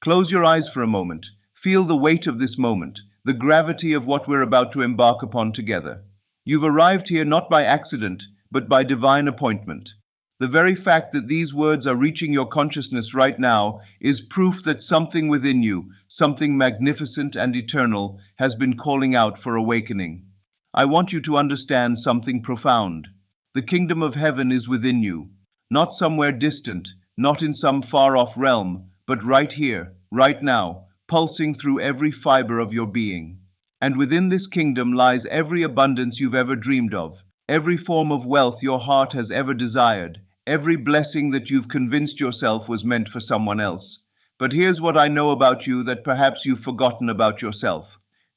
Close your eyes for a moment. Feel the weight of this moment, the gravity of what we're about to embark upon together. You've arrived here not by accident, but by divine appointment. The very fact that these words are reaching your consciousness right now is proof that something within you, something magnificent and eternal, has been calling out for awakening. I want you to understand something profound. The kingdom of heaven is within you, not somewhere distant, not in some far-off realm, but right here, right now, pulsing through every fiber of your being. And within this kingdom lies every abundance you've ever dreamed of, every form of wealth your heart has ever desired, every blessing that you've convinced yourself was meant for someone else. But here's what I know about you that perhaps you've forgotten about yourself.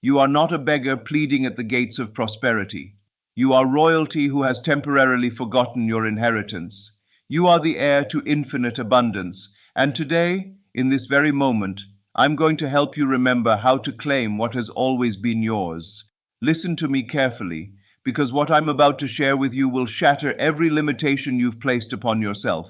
You are not a beggar pleading at the gates of prosperity. You are royalty who has temporarily forgotten your inheritance. You are the heir to infinite abundance, and today, in this very moment, I'm going to help you remember how to claim what has always been yours. Listen to me carefully, because what I'm about to share with you will shatter every limitation you've placed upon yourself.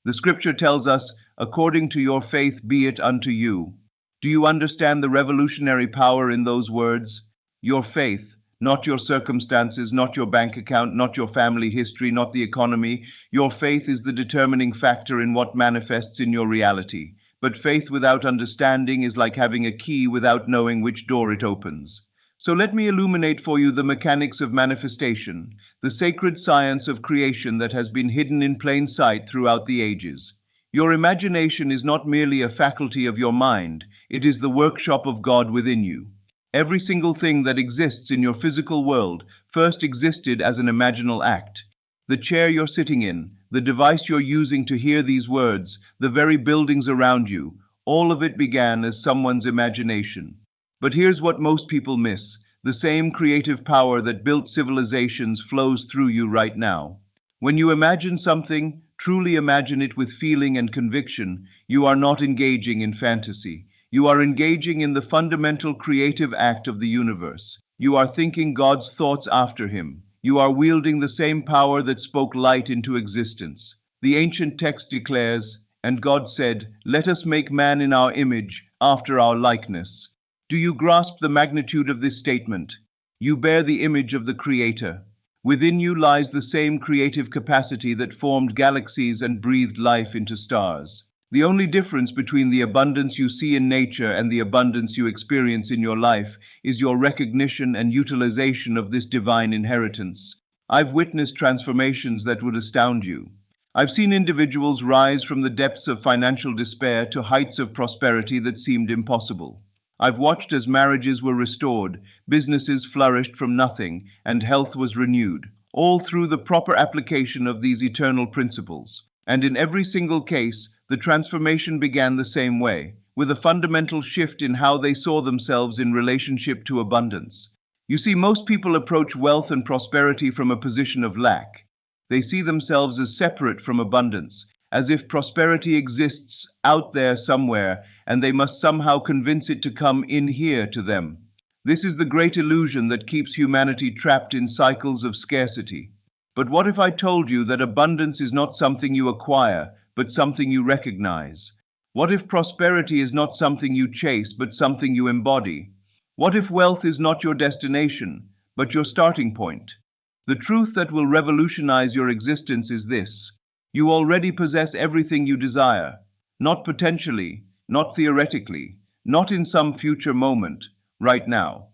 The scripture tells us, according to your faith be it unto you. Do you understand the revolutionary power in those words? Your faith, not your circumstances, not your bank account, not your family history, not the economy. Your faith is the determining factor in what manifests in your reality. But faith without understanding is like having a key without knowing which door it opens. So let me illuminate for you the mechanics of manifestation, the sacred science of creation that has been hidden in plain sight throughout the ages. Your imagination is not merely a faculty of your mind, it is the workshop of God within you. Every single thing that exists in your physical world first existed as an imaginal act. The chair you're sitting in, the device you're using to hear these words, the very buildings around you, all of it began as someone's imagination. But here's what most people miss. The same creative power that built civilizations flows through you right now. When you imagine something, truly imagine it with feeling and conviction, you are not engaging in fantasy. You are engaging in the fundamental creative act of the universe. You are thinking God's thoughts after him. You are wielding the same power that spoke light into existence. The ancient text declares, "And God said, let us make man in our image, after our likeness." Do you grasp the magnitude of this statement? You bear the image of the Creator. Within you lies the same creative capacity that formed galaxies and breathed life into stars. The only difference between the abundance you see in nature and the abundance you experience in your life is your recognition and utilization of this divine inheritance. I've witnessed transformations that would astound you. I've seen individuals rise from the depths of financial despair to heights of prosperity that seemed impossible. I've watched as marriages were restored, businesses flourished from nothing, and health was renewed, all through the proper application of these eternal principles. And in every single case, the transformation began the same way, with a fundamental shift in how they saw themselves in relationship to abundance. You see, most people approach wealth and prosperity from a position of lack. They see themselves as separate from abundance, as if prosperity exists out there somewhere, and they must somehow convince it to come in here to them. This is the great illusion that keeps humanity trapped in cycles of scarcity. But what if I told you that abundance is not something you acquire, but something you recognize? What if prosperity is not something you chase, but something you embody? What if wealth is not your destination, but your starting point? The truth that will revolutionize your existence is this: you already possess everything you desire, not potentially, not theoretically, not in some future moment, right now.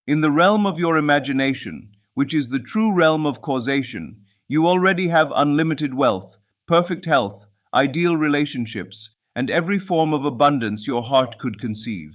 In the realm of your imagination, which is the true realm of causation, you already have unlimited wealth, perfect health, ideal relationships, and every form of abundance your heart could conceive.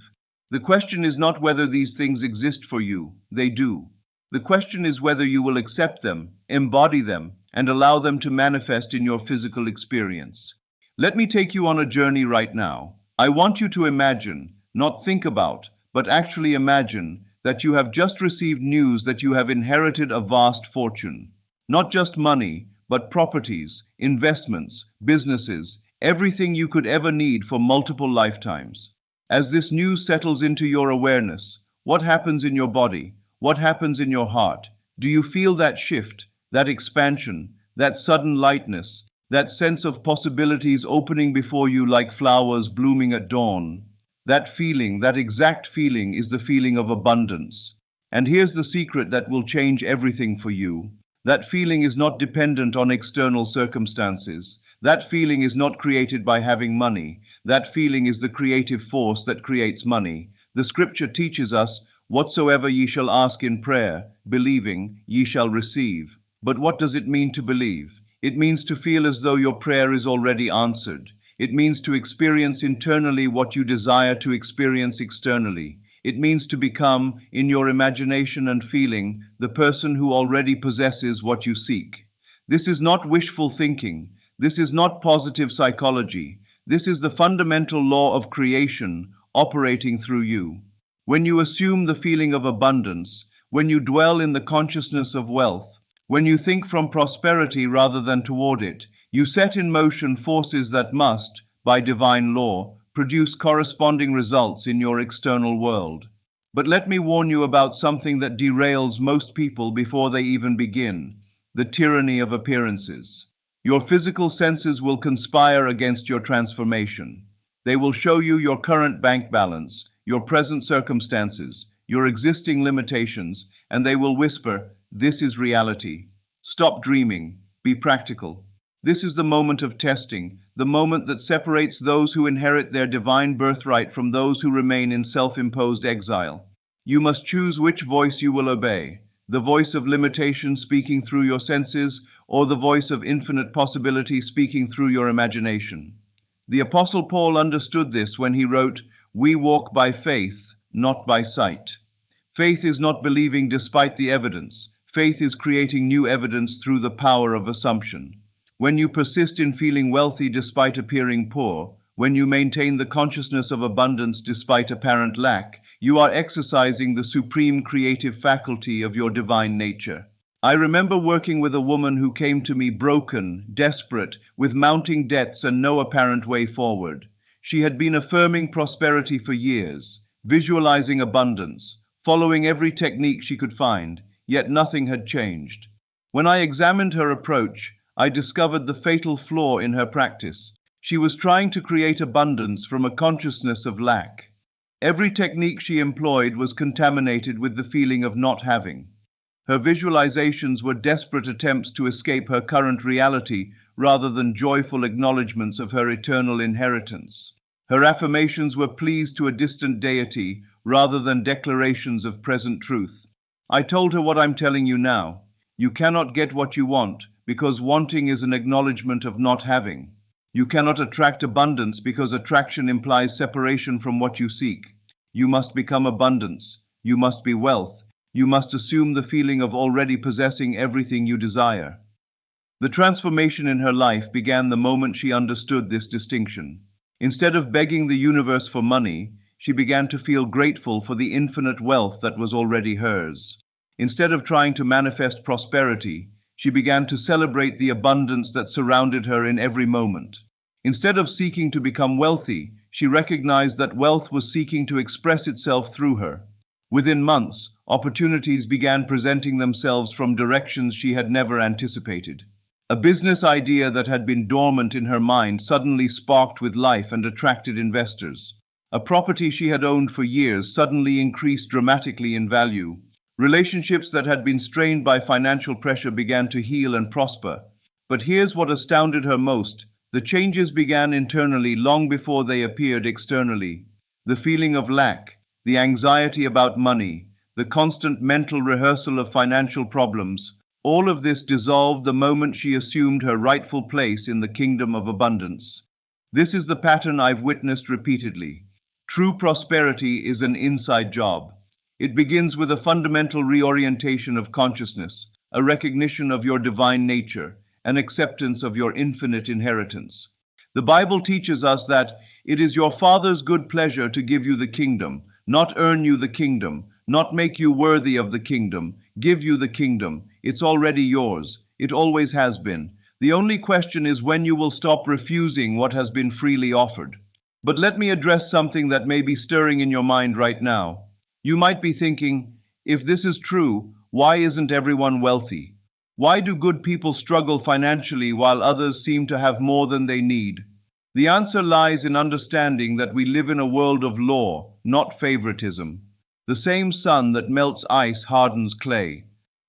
The question is not whether these things exist for you, they do. The question is whether you will accept them, embody them, and allow them to manifest in your physical experience. Let me take you on a journey right now. I want you to imagine, not think about, but actually imagine that you have just received news that you have inherited a vast fortune. Not just money, but properties, investments, businesses, everything you could ever need for multiple lifetimes. As this news settles into your awareness, what happens in your body? What happens in your heart? Do you feel that shift, that expansion, that sudden lightness, that sense of possibilities opening before you like flowers blooming at dawn? That feeling, that exact feeling, is the feeling of abundance. And here's the secret that will change everything for you. That feeling is not dependent on external circumstances. That feeling is not created by having money. That feeling is the creative force that creates money. The scripture teaches us, "Whatsoever ye shall ask in prayer, believing, ye shall receive." But what does it mean to believe? It means to feel as though your prayer is already answered. It means to experience internally what you desire to experience externally. It means to become, in your imagination and feeling, the person who already possesses what you seek. This is not wishful thinking. This is not positive psychology. This is the fundamental law of creation operating through you. When you assume the feeling of abundance, when you dwell in the consciousness of wealth, when you think from prosperity rather than toward it, you set in motion forces that must, by divine law, produce corresponding results in your external world. But let me warn you about something that derails most people before they even begin: the tyranny of appearances. Your physical senses will conspire against your transformation. They will show you your current bank balance, your present circumstances, your existing limitations, and they will whisper, "This is reality. Stop dreaming. Be practical." This is the moment of testing, the moment that separates those who inherit their divine birthright from those who remain in self-imposed exile. You must choose which voice you will obey: the voice of limitation speaking through your senses, or the voice of infinite possibility speaking through your imagination. The Apostle Paul understood this when he wrote, "We walk by faith, not by sight." Faith is not believing despite the evidence. Faith is creating new evidence through the power of assumption. When you persist in feeling wealthy despite appearing poor, when you maintain the consciousness of abundance despite apparent lack, you are exercising the supreme creative faculty of your divine nature. I remember working with a woman who came to me broken, desperate, with mounting debts and no apparent way forward. She had been affirming prosperity for years, visualizing abundance, following every technique she could find, yet nothing had changed. When I examined her approach, I discovered the fatal flaw in her practice. She was trying to create abundance from a consciousness of lack. Every technique she employed was contaminated with the feeling of not having. Her visualizations were desperate attempts to escape her current reality rather than joyful acknowledgments of her eternal inheritance. Her affirmations were pleas to a distant deity rather than declarations of present truth. I told her what I'm telling you now. You cannot get what you want because wanting is an acknowledgement of not having. You cannot attract abundance because attraction implies separation from what you seek. You must become abundance. You must be wealth. You must assume the feeling of already possessing everything you desire. The transformation in her life began the moment she understood this distinction. Instead of begging the universe for money, she began to feel grateful for the infinite wealth that was already hers. Instead of trying to manifest prosperity, she began to celebrate the abundance that surrounded her in every moment. Instead of seeking to become wealthy, she recognized that wealth was seeking to express itself through her. Within months, opportunities began presenting themselves from directions she had never anticipated. A business idea that had been dormant in her mind suddenly sparked with life and attracted investors. A property she had owned for years suddenly increased dramatically in value. Relationships that had been strained by financial pressure began to heal and prosper. But here's what astounded her most: the changes began internally long before they appeared externally. The feeling of lack, the anxiety about money, the constant mental rehearsal of financial problems, all of this dissolved the moment she assumed her rightful place in the kingdom of abundance. This is the pattern I've witnessed repeatedly. True prosperity is an inside job. It begins with a fundamental reorientation of consciousness, a recognition of your divine nature, an acceptance of your infinite inheritance. The Bible teaches us that it is your Father's good pleasure to give you the kingdom, not earn you the kingdom, not make you worthy of the kingdom, give you the kingdom. It's already yours. It always has been. The only question is when you will stop refusing what has been freely offered. But let me address something that may be stirring in your mind right now. You might be thinking, if this is true, why isn't everyone wealthy? Why do good people struggle financially while others seem to have more than they need? The answer lies in understanding that we live in a world of law, not favoritism. The same sun that melts ice hardens clay.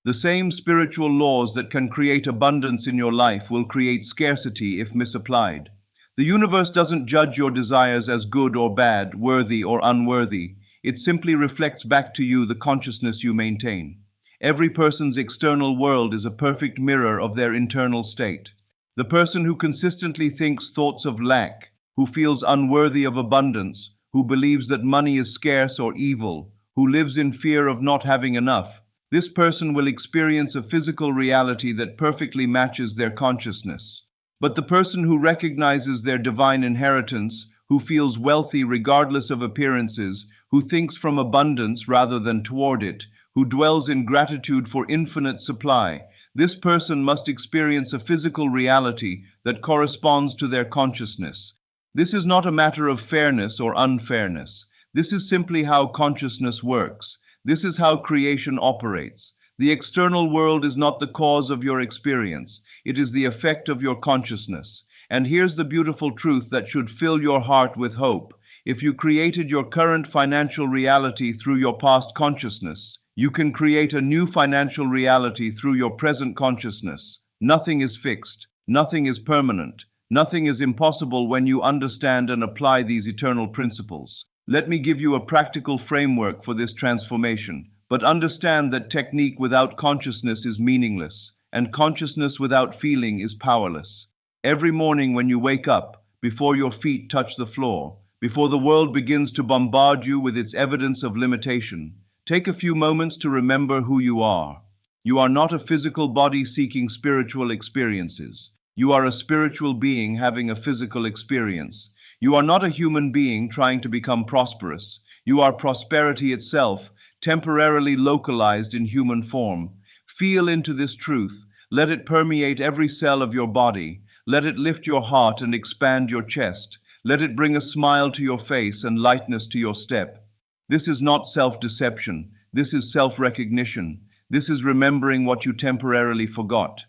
The same spiritual laws that can create abundance in your life will create scarcity if misapplied. The universe doesn't judge your desires as good or bad, worthy or unworthy. It simply reflects back to you the consciousness you maintain. Every person's external world is a perfect mirror of their internal state. The person who consistently thinks thoughts of lack, who feels unworthy of abundance, who believes that money is scarce or evil, who lives in fear of not having enough, this person will experience a physical reality that perfectly matches their consciousness. But the person who recognizes their divine inheritance, who feels wealthy regardless of appearances, who thinks from abundance rather than toward it, who dwells in gratitude for infinite supply, this person must experience a physical reality that corresponds to their consciousness. This is not a matter of fairness or unfairness. This is simply how consciousness works. This is how creation operates. The external world is not the cause of your experience. It is the effect of your consciousness. And here's the beautiful truth that should fill your heart with hope. If you created your current financial reality through your past consciousness, you can create a new financial reality through your present consciousness. Nothing is fixed. Nothing is permanent. Nothing is impossible when you understand and apply these eternal principles. Let me give you a practical framework for this transformation. But understand that technique without consciousness is meaningless, and consciousness without feeling is powerless. Every morning when you wake up, before your feet touch the floor, before the world begins to bombard you with its evidence of limitation, take a few moments to remember who you are. You are not a physical body seeking spiritual experiences. You are a spiritual being having a physical experience. You are not a human being trying to become prosperous. You are prosperity itself, temporarily localized in human form. Feel into this truth. Let it permeate every cell of your body. Let it lift your heart and expand your chest. Let it bring a smile to your face and lightness to your step. This is not self-deception. This is self-recognition. This is remembering what you temporarily forgot.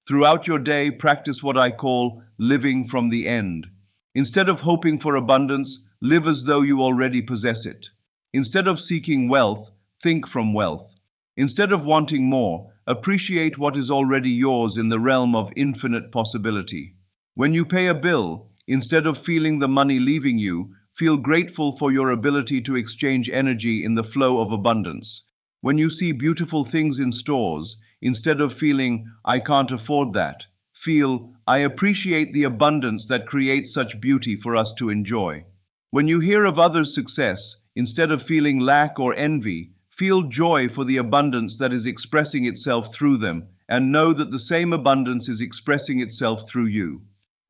Throughout your day, practice what I call living from the end. Instead of hoping for abundance, live as though you already possess it. Instead of seeking wealth, think from wealth. Instead of wanting more, appreciate what is already yours in the realm of infinite possibility. When you pay a bill, instead of feeling the money leaving you, feel grateful for your ability to exchange energy in the flow of abundance. When you see beautiful things in stores, instead of feeling, I can't afford that, feel, I appreciate the abundance that creates such beauty for us to enjoy. When you hear of others' success, instead of feeling lack or envy, feel joy for the abundance that is expressing itself through them, and know that the same abundance is expressing itself through you.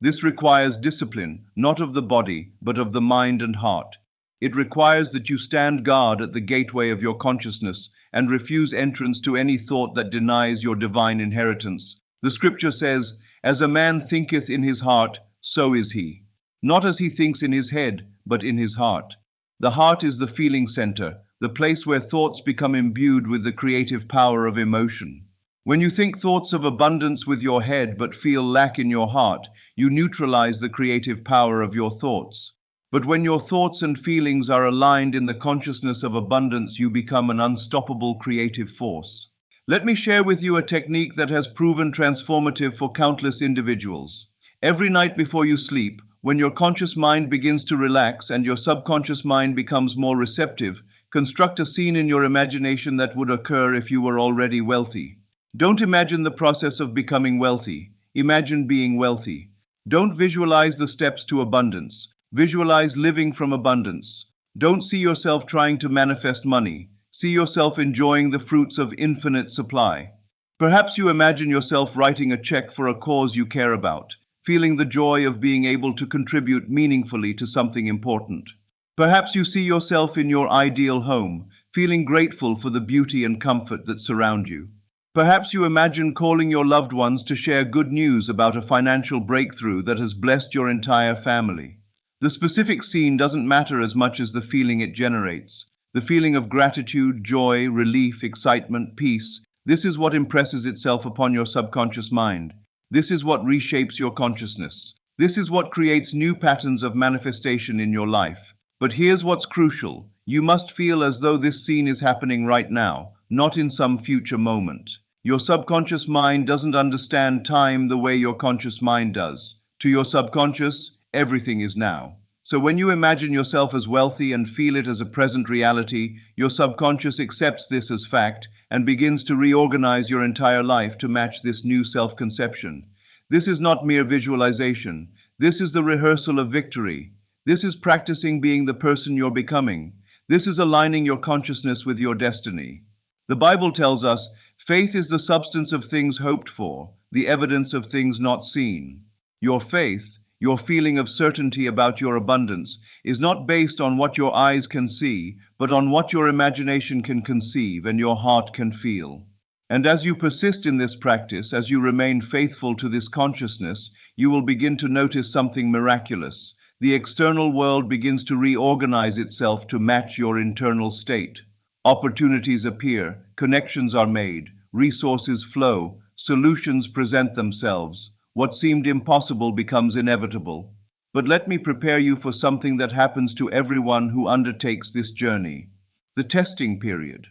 This requires discipline, not of the body, but of the mind and heart. It requires that you stand guard at the gateway of your consciousness and refuse entrance to any thought that denies your divine inheritance. The scripture says, as a man thinketh in his heart, so is he. Not as he thinks in his head, but in his heart. The heart is the feeling center, the place where thoughts become imbued with the creative power of emotion. When you think thoughts of abundance with your head but feel lack in your heart, you neutralize the creative power of your thoughts. But when your thoughts and feelings are aligned in the consciousness of abundance, you become an unstoppable creative force. Let me share with you a technique that has proven transformative for countless individuals. Every night before you sleep, when your conscious mind begins to relax and your subconscious mind becomes more receptive, construct a scene in your imagination that would occur if you were already wealthy. Don't imagine the process of becoming wealthy. Imagine being wealthy. Don't visualize the steps to abundance. Visualize living from abundance. Don't see yourself trying to manifest money. See yourself enjoying the fruits of infinite supply. Perhaps you imagine yourself writing a check for a cause you care about, feeling the joy of being able to contribute meaningfully to something important. Perhaps you see yourself in your ideal home, feeling grateful for the beauty and comfort that surround you. Perhaps you imagine calling your loved ones to share good news about a financial breakthrough that has blessed your entire family. The specific scene doesn't matter as much as the feeling it generates. The feeling of gratitude, joy, relief, excitement, peace. This is what impresses itself upon your subconscious mind. This is what reshapes your consciousness. This is what creates new patterns of manifestation in your life. But here's what's crucial. You must feel as though this scene is happening right now, not in some future moment. Your subconscious mind doesn't understand time the way your conscious mind does. To your subconscious, everything is now. So when you imagine yourself as wealthy and feel it as a present reality, your subconscious accepts this as fact and begins to reorganize your entire life to match this new self-conception. This is not mere visualization. This is the rehearsal of victory. This is practicing being the person you're becoming. This is aligning your consciousness with your destiny. The Bible tells us, faith is the substance of things hoped for, the evidence of things not seen. Your faith, your feeling of certainty about your abundance, is not based on what your eyes can see, but on what your imagination can conceive and your heart can feel. And as you persist in this practice, as you remain faithful to this consciousness, you will begin to notice something miraculous. The external world begins to reorganize itself to match your internal state. Opportunities appear, connections are made, resources flow, solutions present themselves. What seemed impossible becomes inevitable. But let me prepare you for something that happens to everyone who undertakes this journey. The testing period.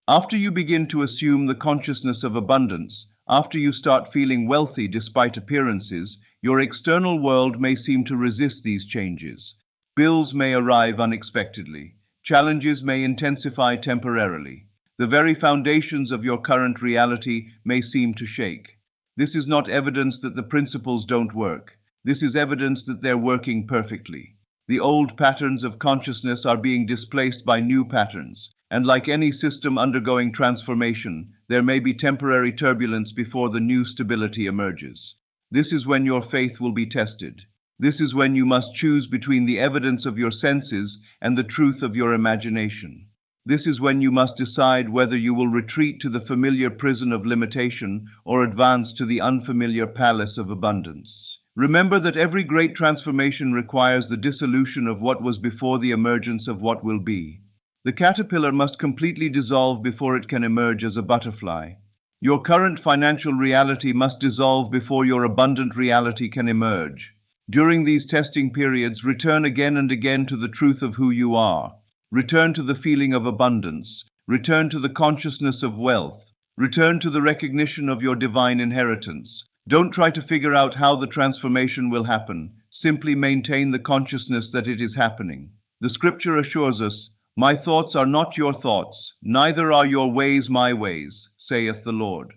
After you begin to assume the consciousness of abundance, after you start feeling wealthy despite appearances, your external world may seem to resist these changes. Bills may arrive unexpectedly. Challenges may intensify temporarily. The very foundations of your current reality may seem to shake. This is not evidence that the principles don't work. This is evidence that they're working perfectly. The old patterns of consciousness are being displaced by new patterns, and like any system undergoing transformation, there may be temporary turbulence before the new stability emerges. This is when your faith will be tested. This is when you must choose between the evidence of your senses and the truth of your imagination. This is when you must decide whether you will retreat to the familiar prison of limitation or advance to the unfamiliar palace of abundance. Remember that every great transformation requires the dissolution of what was before the emergence of what will be. The caterpillar must completely dissolve before it can emerge as a butterfly. Your current financial reality must dissolve before your abundant reality can emerge. During these testing periods, return again and again to the truth of who you are. Return to the feeling of abundance. Return to the consciousness of wealth. Return to the recognition of your divine inheritance. Don't try to figure out how the transformation will happen. Simply maintain the consciousness that it is happening. The scripture assures us, "My thoughts are not your thoughts, neither are your ways my ways, saith the Lord.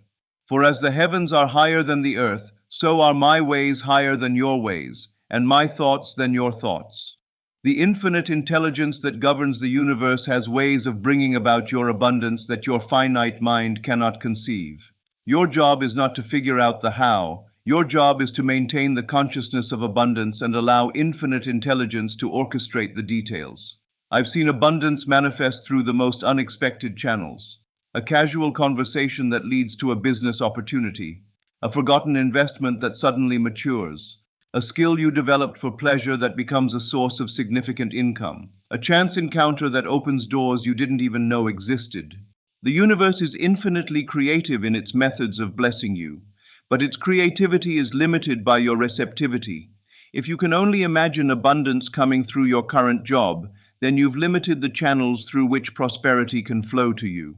For as the heavens are higher than the earth, so are my ways higher than your ways, and my thoughts than your thoughts." The infinite intelligence that governs the universe has ways of bringing about your abundance that your finite mind cannot conceive. Your job is not to figure out the how. Your job is to maintain the consciousness of abundance and allow infinite intelligence to orchestrate the details. I've seen abundance manifest through the most unexpected channels. A casual conversation that leads to a business opportunity. A forgotten investment that suddenly matures. A skill you developed for pleasure that becomes a source of significant income. A chance encounter that opens doors you didn't even know existed. The universe is infinitely creative in its methods of blessing you, but its creativity is limited by your receptivity. If you can only imagine abundance coming through your current job, then you've limited the channels through which prosperity can flow to you.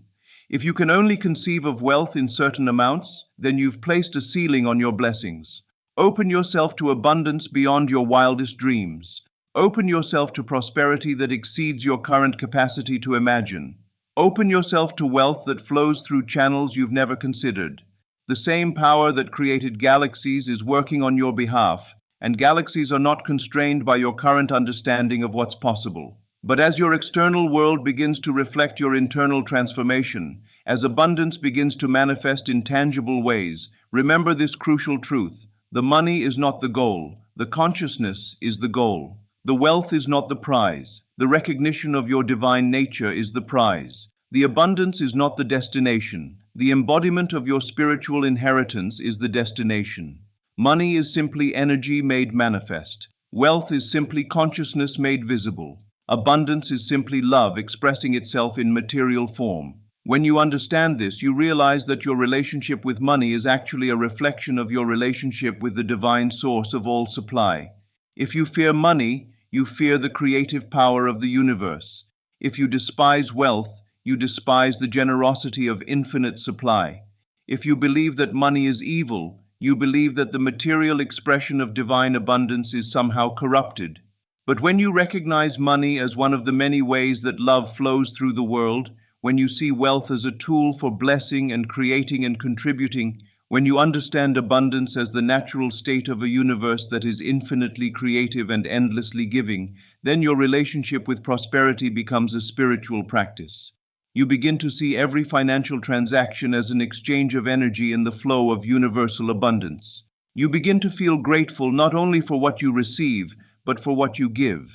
If you can only conceive of wealth in certain amounts, then you've placed a ceiling on your blessings. Open yourself to abundance beyond your wildest dreams. Open yourself to prosperity that exceeds your current capacity to imagine. Open yourself to wealth that flows through channels you've never considered. The same power that created galaxies is working on your behalf, and galaxies are not constrained by your current understanding of what's possible. But as your external world begins to reflect your internal transformation, as abundance begins to manifest in tangible ways, remember this crucial truth. The money is not the goal. The consciousness is the goal. The wealth is not the prize. The recognition of your divine nature is the prize. The abundance is not the destination. The embodiment of your spiritual inheritance is the destination. Money is simply energy made manifest. Wealth is simply consciousness made visible. Abundance is simply love expressing itself in material form. When you understand this, you realize that your relationship with money is actually a reflection of your relationship with the divine source of all supply. If you fear money, you fear the creative power of the universe. If you despise wealth, you despise the generosity of infinite supply. If you believe that money is evil, you believe that the material expression of divine abundance is somehow corrupted. But when you recognize money as one of the many ways that love flows through the world, when you see wealth as a tool for blessing and creating and contributing, when you understand abundance as the natural state of a universe that is infinitely creative and endlessly giving, then your relationship with prosperity becomes a spiritual practice. You begin to see every financial transaction as an exchange of energy in the flow of universal abundance. You begin to feel grateful not only for what you receive, but for what you give.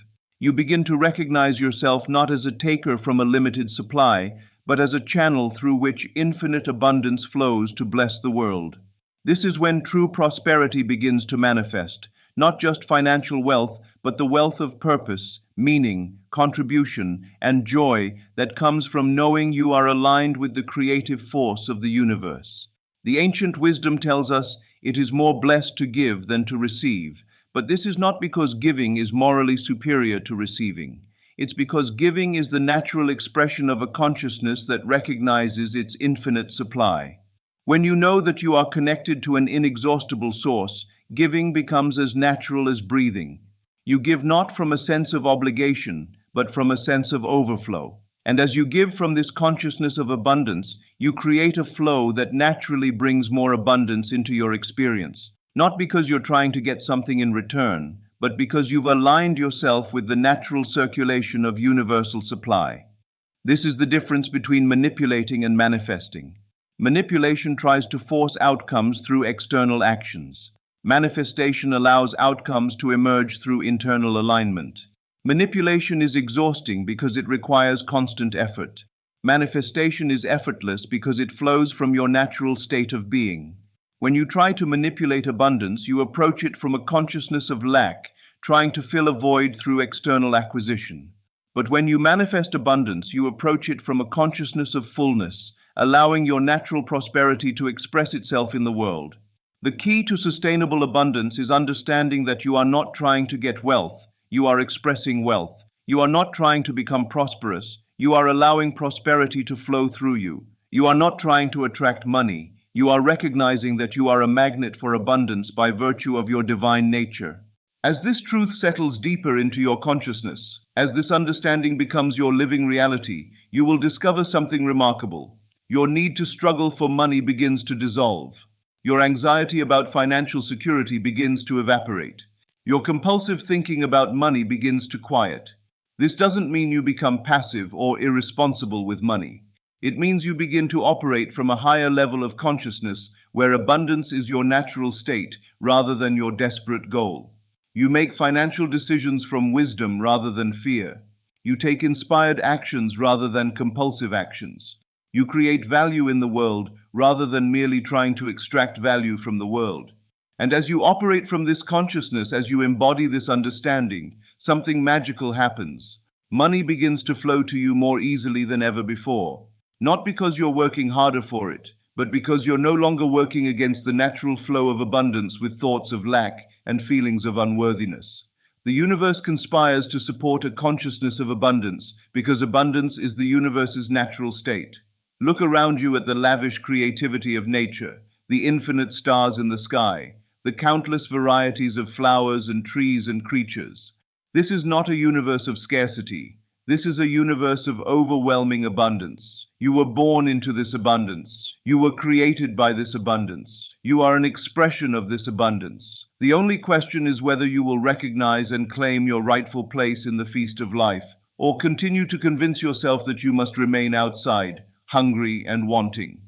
You begin to recognize yourself not as a taker from a limited supply, but as a channel through which infinite abundance flows to bless the world. This is when true prosperity begins to manifest, not just financial wealth, but the wealth of purpose, meaning, contribution, and joy that comes from knowing you are aligned with the creative force of the universe. The ancient wisdom tells us it is more blessed to give than to receive. But this is not because giving is morally superior to receiving. It's because giving is the natural expression of a consciousness that recognizes its infinite supply. When you know that you are connected to an inexhaustible source, giving becomes as natural as breathing. You give not from a sense of obligation, but from a sense of overflow. And as you give from this consciousness of abundance, you create a flow that naturally brings more abundance into your experience. Not because you're trying to get something in return, but because you've aligned yourself with the natural circulation of universal supply. This is the difference between manipulating and manifesting. Manipulation tries to force outcomes through external actions. Manifestation allows outcomes to emerge through internal alignment. Manipulation is exhausting because it requires constant effort. Manifestation is effortless because it flows from your natural state of being. When you try to manipulate abundance, you approach it from a consciousness of lack, trying to fill a void through external acquisition. But when you manifest abundance, you approach it from a consciousness of fullness, allowing your natural prosperity to express itself in the world. The key to sustainable abundance is understanding that you are not trying to get wealth, you are expressing wealth. You are not trying to become prosperous, you are allowing prosperity to flow through you. You are not trying to attract money. You are recognizing that you are a magnet for abundance by virtue of your divine nature. As this truth settles deeper into your consciousness, as this understanding becomes your living reality, you will discover something remarkable. Your need to struggle for money begins to dissolve. Your anxiety about financial security begins to evaporate. Your compulsive thinking about money begins to quiet. This doesn't mean you become passive or irresponsible with money. It means you begin to operate from a higher level of consciousness where abundance is your natural state rather than your desperate goal. You make financial decisions from wisdom rather than fear. You take inspired actions rather than compulsive actions. You create value in the world rather than merely trying to extract value from the world. And as you operate from this consciousness, as you embody this understanding, something magical happens. Money begins to flow to you more easily than ever before. Not because you're working harder for it, but because you're no longer working against the natural flow of abundance with thoughts of lack and feelings of unworthiness. The universe conspires to support a consciousness of abundance because abundance is the universe's natural state. Look around you at the lavish creativity of nature, the infinite stars in the sky, the countless varieties of flowers and trees and creatures. This is not a universe of scarcity. This is a universe of overwhelming abundance. You were born into this abundance. You were created by this abundance. You are an expression of this abundance. The only question is whether you will recognize and claim your rightful place in the feast of life, or continue to convince yourself that you must remain outside, hungry and wanting.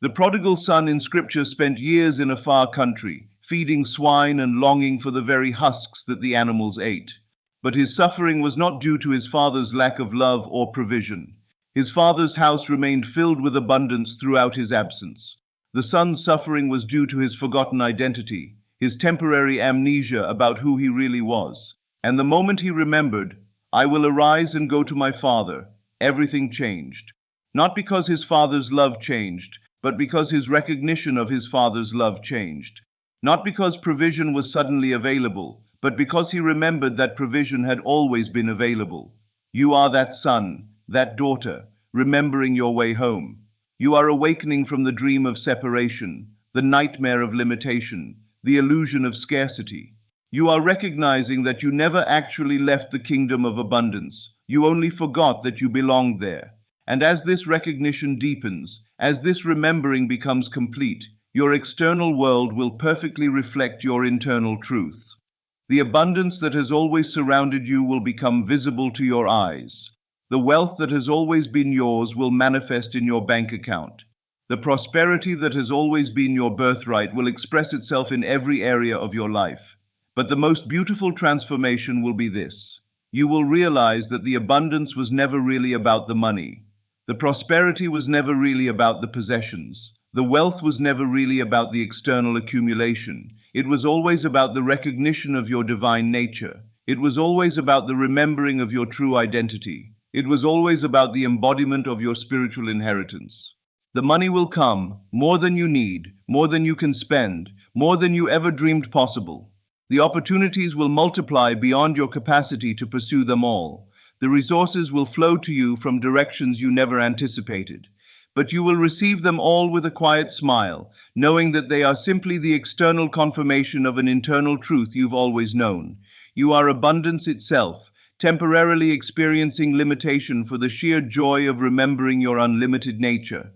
The prodigal son in Scripture spent years in a far country, feeding swine and longing for the very husks that the animals ate. But his suffering was not due to his father's lack of love or provision. His father's house remained filled with abundance throughout his absence. The son's suffering was due to his forgotten identity, his temporary amnesia about who he really was. And the moment he remembered, "I will arise and go to my father," everything changed. not because his father's love changed, but because his recognition of his father's love changed. Not because provision was suddenly available, but because he remembered that provision had always been available. You are that son, that daughter, remembering your way home. You are awakening from the dream of separation, the nightmare of limitation, the illusion of scarcity. You are recognizing that you never actually left the kingdom of abundance. You only forgot that you belonged there. And as this recognition deepens, as this remembering becomes complete, your external world will perfectly reflect your internal truth. The abundance that has always surrounded you will become visible to your eyes. The wealth that has always been yours will manifest in your bank account. The prosperity that has always been your birthright will express itself in every area of your life. But the most beautiful transformation will be this. You will realize that the abundance was never really about the money. The prosperity was never really about the possessions. The wealth was never really about the external accumulation. It was always about the recognition of your divine nature. It was always about the remembering of your true identity. It was always about the embodiment of your spiritual inheritance. The money will come, more than you need, more than you can spend, more than you ever dreamed possible. The opportunities will multiply beyond your capacity to pursue them all. The resources will flow to you from directions you never anticipated. But you will receive them all with a quiet smile, knowing that they are simply the external confirmation of an internal truth you've always known. You are abundance itself, temporarily experiencing limitation for the sheer joy of remembering your unlimited nature.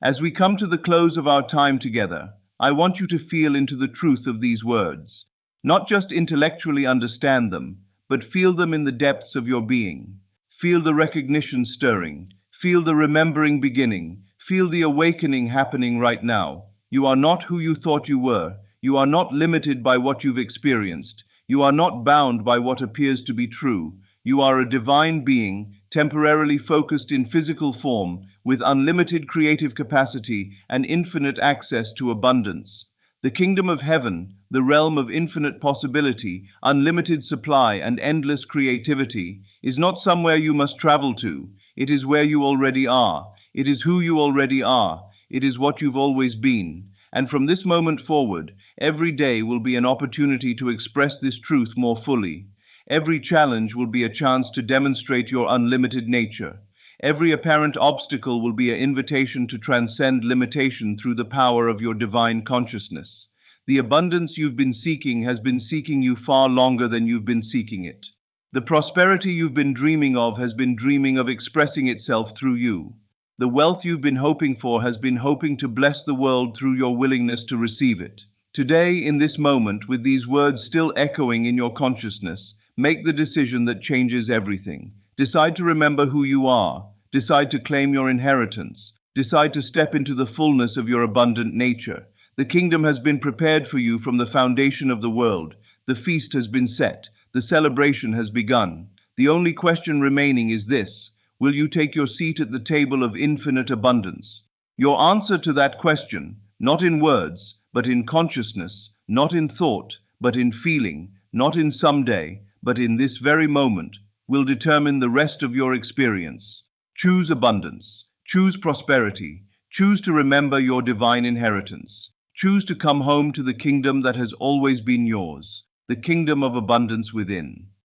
As we come to the close of our time together, I want you to feel into the truth of these words. Not just intellectually understand them, but feel them in the depths of your being. Feel the recognition stirring. Feel the remembering beginning. Feel the awakening happening right now. You are not who you thought you were. You are not limited by what you've experienced. You are not bound by what appears to be true. You are a divine being, temporarily focused in physical form, with unlimited creative capacity and infinite access to abundance. The kingdom of heaven, the realm of infinite possibility, unlimited supply, and endless creativity, is not somewhere you must travel to. It is where you already are. It is who you already are. It is what you've always been. And from this moment forward, every day will be an opportunity to express this truth more fully. Every challenge will be a chance to demonstrate your unlimited nature. Every apparent obstacle will be an invitation to transcend limitation through the power of your divine consciousness. The abundance you've been seeking has been seeking you far longer than you've been seeking it. The prosperity you've been dreaming of has been dreaming of expressing itself through you. The wealth you've been hoping for has been hoping to bless the world through your willingness to receive it. Today, in this moment, with these words still echoing in your consciousness, make the decision that changes everything. Decide to remember who you are. Decide to claim your inheritance. Decide to step into the fullness of your abundant nature. The kingdom has been prepared for you from the foundation of the world. The feast has been set. The celebration has begun. The only question remaining is this: will you take your seat at the table of infinite abundance? Your answer to that question, not in words, but in consciousness, not in thought, but in feeling, not in someday, but in this very moment, will determine the rest of your experience. Choose abundance. Choose prosperity. Choose to remember your divine inheritance. Choose to come home to the kingdom that has always been yours, the kingdom of abundance within.